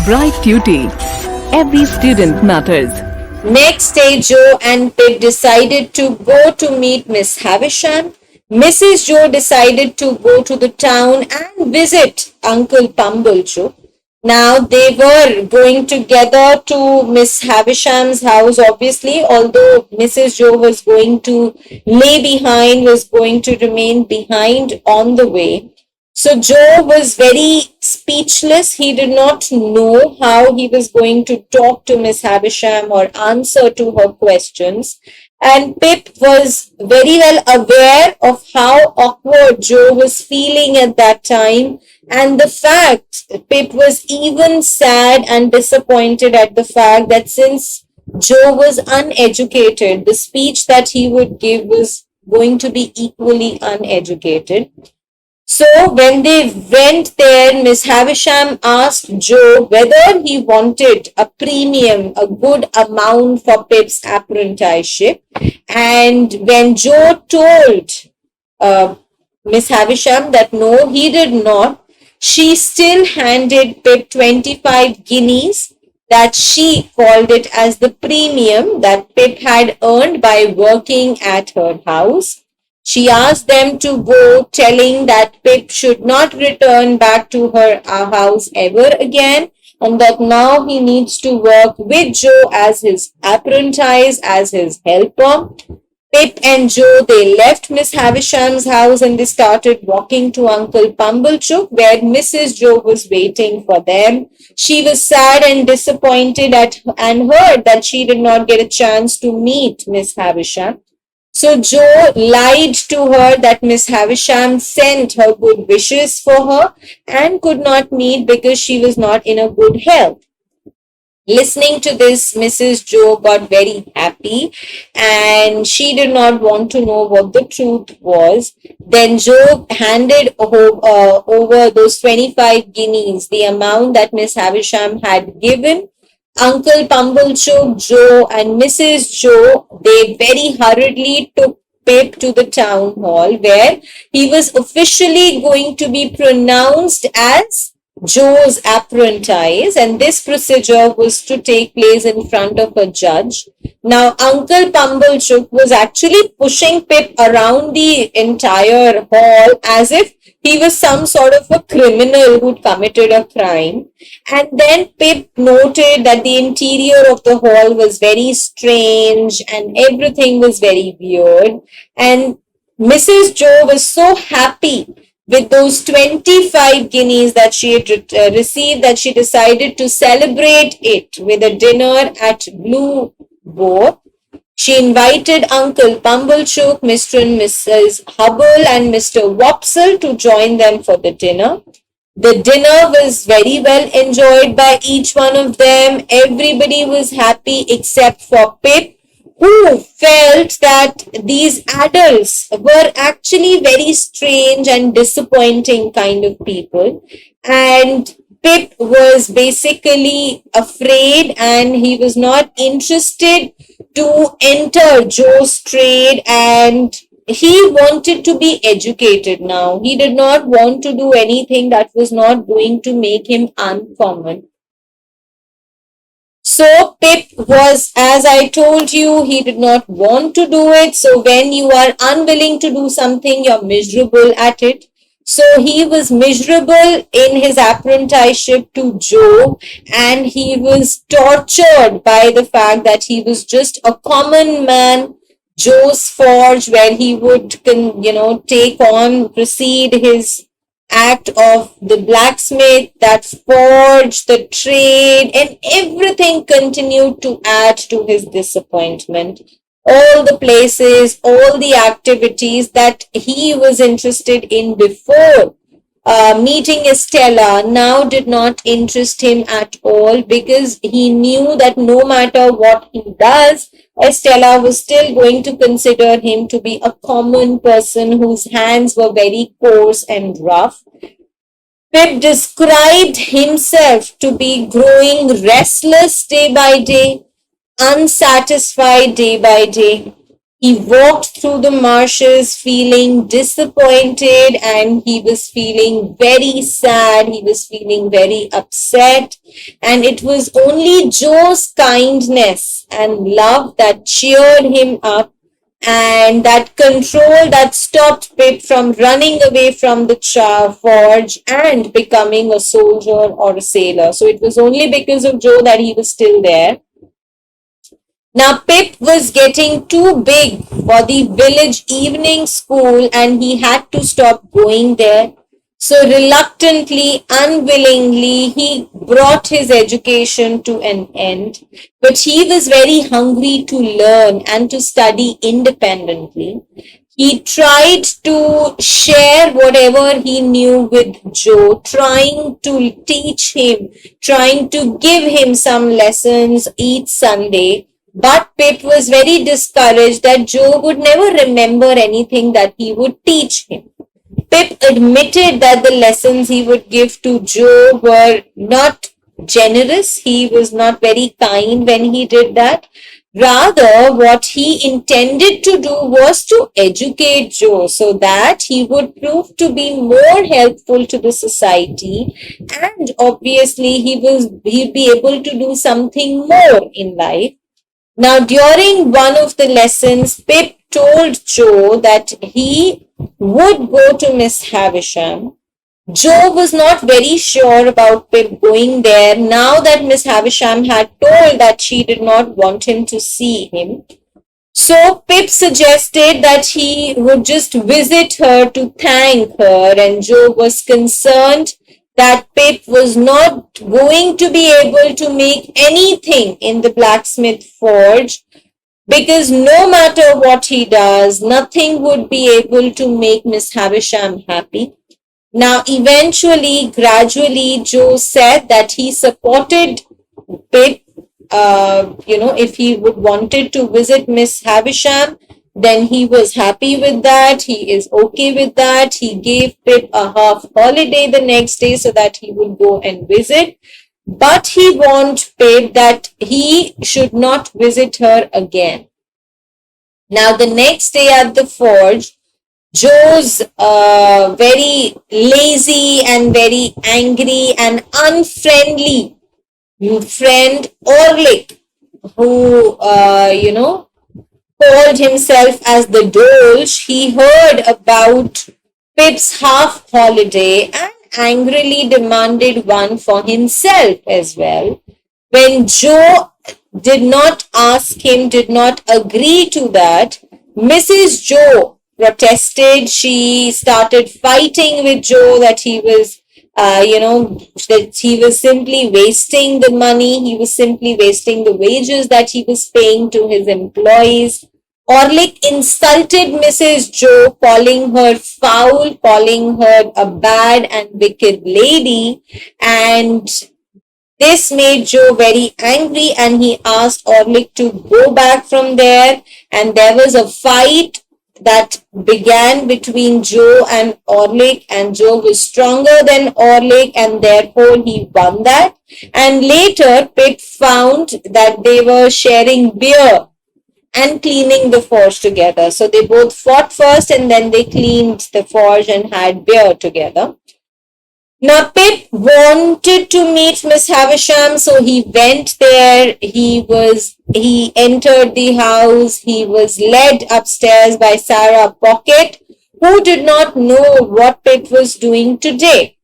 Bright Tuty. Every student matters. Next day, Joe and Pip decided to go to meet Miss Havisham. Mrs. Joe decided to go to the town and visit Uncle Pumblechook. Now they were going together to Miss Havisham's house, obviously, although Mrs. Joe was going to was going to remain behind on the way. So Joe was very speechless. He did not know how he was going to talk to Miss Havisham or answer to her questions. And Pip was very well aware of how awkward Joe was feeling at that time. And the fact, Pip was even sad and disappointed at the fact that since Joe was uneducated, the speech that he would give was going to be equally uneducated. So when they went there, Miss Havisham asked Joe whether he wanted a premium, a good amount for Pip's apprenticeship. And when Joe told Miss Havisham that no, he did not, she still handed Pip 25 guineas that she called it as the premium that Pip had earned by working at her house. She asked them to go, telling that Pip should not return back to her house ever again, and that now he needs to work with Joe as his apprentice, as his helper. Pip and Joe, they left Miss Havisham's house and they started walking to Uncle Pumblechook, where Mrs. Joe was waiting for them. She was sad and disappointed and heard that she did not get a chance to meet Miss Havisham. So Joe lied to her that Miss Havisham sent her good wishes for her and could not meet because she was not in a good health. Listening to this, Mrs. Joe got very happy and she did not want to know what the truth was. Then Joe handed over those 25 guineas, the amount that Miss Havisham had given. Uncle Pumblechook, Joe and Mrs. Joe, they very hurriedly took Pip to the town hall where he was officially going to be pronounced as Joe's apprentice, and this procedure was to take place in front of a judge. Now, Uncle Pumblechook was actually pushing Pip around the entire hall as if he was some sort of a criminal who'd committed a crime. And then Pip noted that the interior of the hall was very strange and everything was very weird. And Mrs. Joe was so happy with those 25 guineas that she had received that she decided to celebrate it with a dinner at Blue Boar. She invited Uncle Pumblechook, Mr. and Mrs. Hubble and Mr. Wopsle to join them for the dinner. The dinner was very well enjoyed by each one of them. Everybody was happy except for Pip, who felt that these adults were actually very strange and disappointing kind of people. And Pip was basically afraid and he was not interested to enter Joe's trade, and he wanted to be educated now. He did not want to do anything that was not going to make him uncommon. So Pip was, as I told you, he did not want to do it. So when you are unwilling to do something, you're miserable at it. So he was miserable in his apprenticeship to Joe, and he was tortured by the fact that he was just a common man. Joe's forge, where he would, proceed his act of the blacksmith, that forge, the trade, and everything continued to add to his disappointment. All the places, all the activities that he was interested in before meeting Estella now did not interest him at all, because he knew that no matter what he does, Estella was still going to consider him to be a common person whose hands were very coarse and rough. Pip described himself to be growing restless day by day, unsatisfied day by day. He walked through the marshes feeling disappointed, and he was feeling very sad. He was feeling very upset. And it was only Joe's kindness and love that cheered him up, and that control that stopped Pip from running away from the forge and becoming a soldier or a sailor. So it was only because of Joe that he was still there. Now, Pip was getting too big for the village evening school, and he had to stop going there. So, reluctantly, unwillingly, he brought his education to an end. But he was very hungry to learn and to study independently. He tried to share whatever he knew with Joe, trying to teach him, trying to give him some lessons each Sunday. But Pip was very discouraged that Joe would never remember anything that he would teach him. Pip admitted that the lessons he would give to Joe were not generous. He was not very kind when he did that. Rather, what he intended to do was to educate Joe so that he would prove to be more helpful to the society, and obviously he'd be able to do something more in life. Now, during one of the lessons, Pip told Joe that he would go to Miss Havisham. Joe was not very sure about Pip going there now that Miss Havisham had told that she did not want him to see him. So Pip suggested that he would just visit her to thank her, and Joe was concerned that Pip was not going to be able to make anything in the blacksmith forge, because no matter what he does, nothing would be able to make Miss Havisham happy. Now, eventually, gradually, Joe said that he supported Pip. If he would wanted to visit Miss Havisham, then he was happy with that. He is okay with that. He gave Pip a half holiday the next day so that he would go and visit. But he warned Pip that he should not visit her again. Now, the next day at the forge, Joe's very lazy and very angry and unfriendly friend Orlick, who, called himself as the Doge, he heard about Pip's half holiday and angrily demanded one for himself as well. When Joe did not ask him, did not agree to that, Mrs. Joe protested. She started fighting with Joe that he was that he was simply wasting the money. He was simply wasting the wages that he was paying to his employees. Orlick insulted Mrs. Joe, calling her foul, calling her a bad and wicked lady, and this made Joe very angry, and he asked Orlick to go back from there, and there was a fight that began between Joe and Orlick, and Joe was stronger than Orlick, and therefore he won that. And later Pip found that they were sharing beer and cleaning the forge together. So they both fought first, and then they cleaned the forge and had beer together. Now, Pip wanted to meet Miss Havisham, so he went there. He entered the house. He was led upstairs by Sarah Pocket, who did not know what Pip was doing today.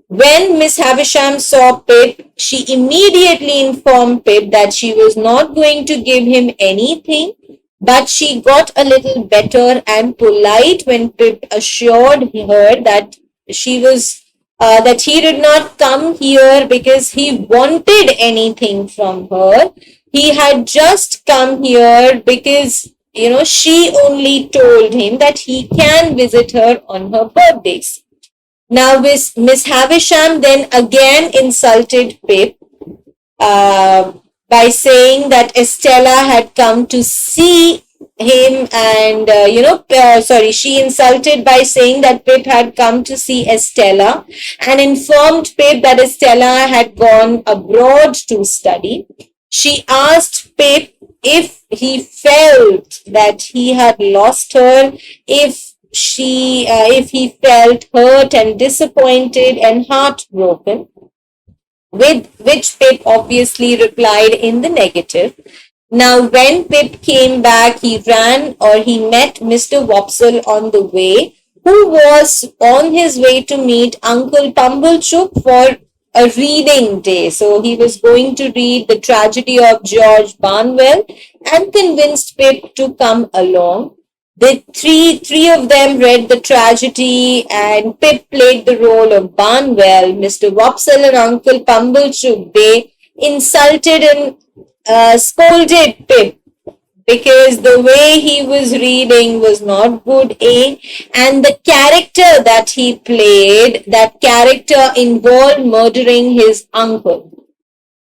When Miss Havisham saw Pip, she immediately informed Pip that she was not going to give him anything, but she got a little better and polite when Pip assured her that that he did not come here because he wanted anything from her. He had just come here because, she only told him that he can visit her on her birthdays. Now, Miss Havisham then again insulted Pip by saying that Estella had come to see him, and she insulted by saying that Pip had come to see Estella, and informed Pip that Estella had gone abroad to study. She asked Pip if he felt that he had lost her, if he felt hurt and disappointed and heartbroken, with which Pip obviously replied in the negative. Now, when Pip came back, he ran or he met Mr. Wopsle on the way, who was on his way to meet Uncle Pumblechook for a reading day. So he was going to read The Tragedy of George Barnwell and convinced Pip to come along. The three of them read the tragedy, and Pip played the role of Barnwell. Mr. Wopsle and Uncle Pumblechook, they insulted and scolded Pip because the way he was reading was not good, and the character that he played, that character involved murdering his uncle.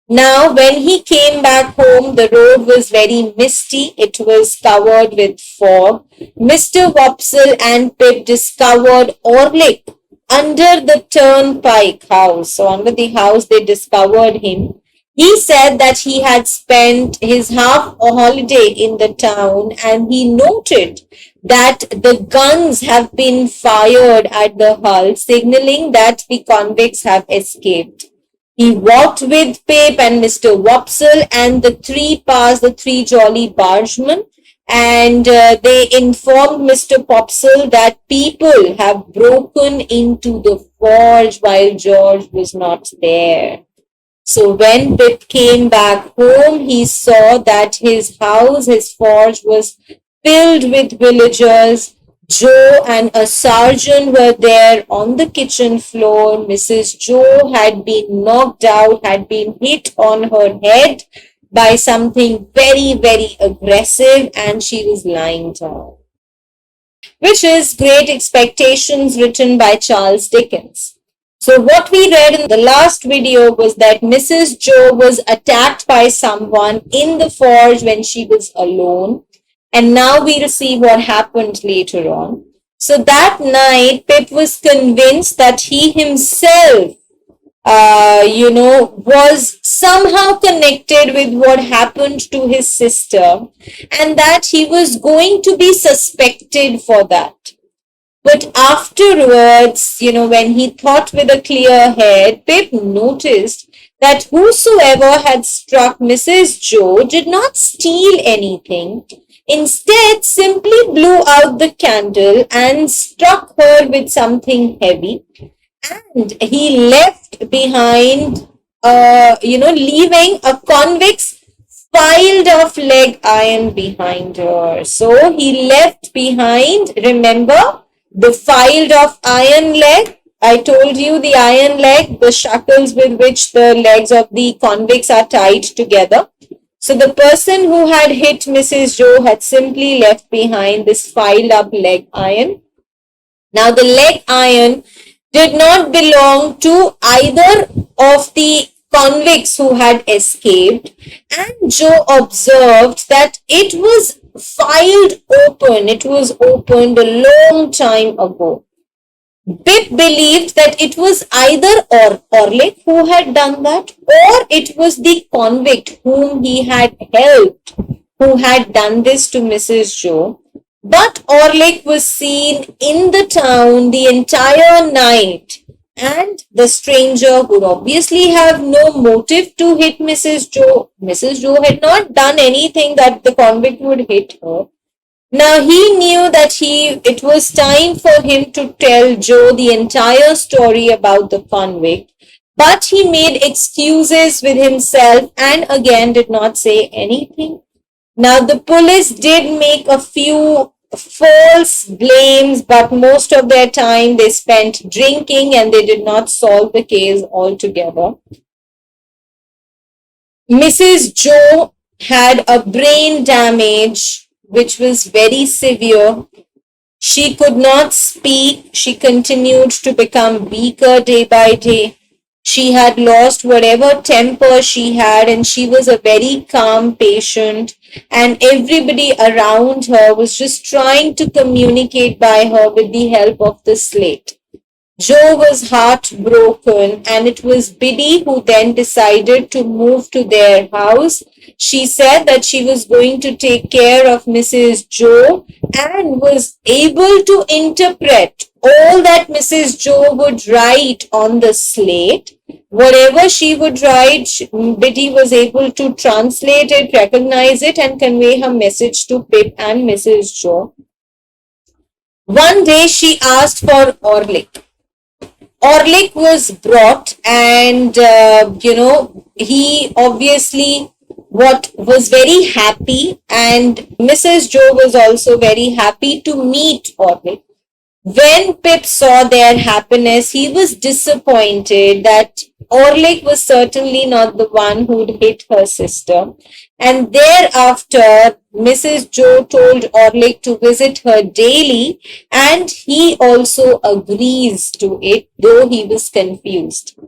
Now, when he came back home, the road was very misty. It was covered with fog. Mr. Wopsle and Pip discovered Orlick under the turnpike house. So, under the house, they discovered him. He said that he had spent his half a holiday in the town, and he noted that the guns have been fired at the hull, signaling that the convicts have escaped. He walked with Pip and Mr. Wopsle, and the three passed the three jolly bargemen, and they informed Mr. Popsle that people have broken into the forge while George was not there. So when Pip came back home, he saw that his house, his forge, was filled with villagers. Joe and a sergeant were there on the kitchen floor. Mrs. Joe had been knocked out, had been hit on her head by something very, very aggressive, and she was lying down. Which is Great Expectations, written by Charles Dickens. So what we read in the last video was that Mrs. Joe was attacked by someone in the forge when she was alone. And now we'll see what happened later on. So that night, Pip was convinced that he himself, was somehow connected with what happened to his sister, and that he was going to be suspected for that. But afterwards, when he thought with a clear head, Pip noticed that whosoever had struck Mrs. Joe did not steal anything. Instead, simply blew out the candle and struck her with something heavy. And he left behind, leaving a convict's filed off leg iron behind her. So he left behind, remember, the filed off iron leg. I told you the iron leg, the shackles with which the legs of the convicts are tied together. So the person who had hit Mrs. Joe had simply left behind this filed up leg iron. Now the leg iron did not belong to either of the convicts who had escaped, and Joe observed that it was filed open. It was opened a long time ago. Pip believed that it was either Orlick who had done that, or it was the convict whom he had helped who had done this to Mrs. Joe. But Orlick was seen in the town the entire night, and the stranger would obviously have no motive to hit Mrs. Joe. Mrs. Joe had not done anything that the convict would hit her. Now he knew that it was time for him to tell Joe the entire story about the convict, but he made excuses with himself and again did not say anything. Now the police did make a few false blames, but most of their time they spent drinking and they did not solve the case altogether. Mrs. Joe had a brain damage which was very severe. She could not speak. She continued to become weaker day by day. She had lost whatever temper she had, and she was a very calm patient, and everybody around her was just trying to communicate by her with the help of the slate. Joe was heartbroken, and it was Biddy who then decided to move to their house She said that she was going to take care of Mrs. Joe and was able to interpret all that Mrs. Joe would write on the slate. Whatever she would write, Biddy was able to translate it, recognize it, and convey her message to Pip and Mrs. Joe. One day she asked for Orlick. Orlick was brought, and he obviously was very happy, and Mrs. Joe was also very happy to meet Orlick. When Pip saw their happiness, he was disappointed that Orlick was certainly not the one who'd hit her sister. And thereafter, Mrs. Joe told Orlick to visit her daily, and he also agrees to it, though he was confused.